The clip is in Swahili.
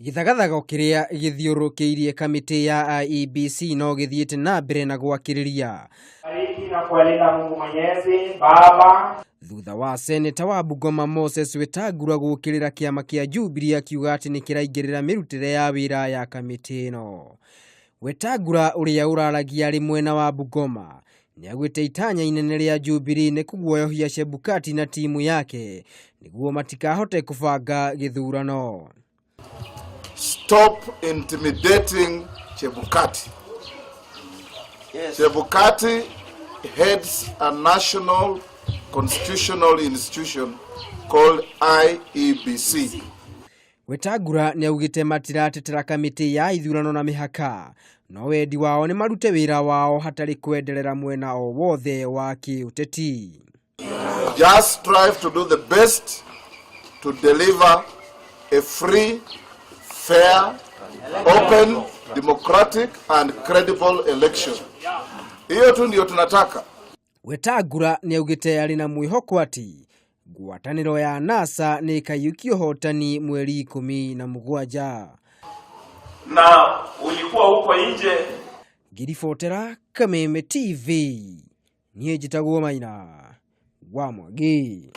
Githagathago kiria githiurukiirie kamiti ya IEBC no githiete na mbere na guakiriria. Na kualinda Mungu Mwenyezi Baba. Thutha wa seneta wa Bungoma Moses Wetangula guukirira kiama kia Jubilee akiuga ati ni iraingirira mirutire ya wira ya kamiti no. Wetangula uria uraragia ari mwena wa Bungoma ni agwite itanya inene ria Jubilee ni kuguoya Chebukati na timu yake niguo matikahote kubanga githurano. Stop intimidating Chebukati. Yes. Chebukati heads a national constitutional institution called IEBC. Wetangula ni augite matiratetera kamiti ya ithurano na mihaka no wendi wao ni marute wira wao hatari kwenderera mwena o wothe wa kiuteti. Just strive to do the best to deliver a free, fair, open, democratic and credible election. Hiyo tu ndio tunataka. Wetangula ni augite ari na mwihoko ati ngwataniro ya NASA ni kayukio hotani mweri 17. Na ulikuwa huko nje. Ngiribotera Kameme TV. Niĩ njĩtagwo Maina wa Mwangi.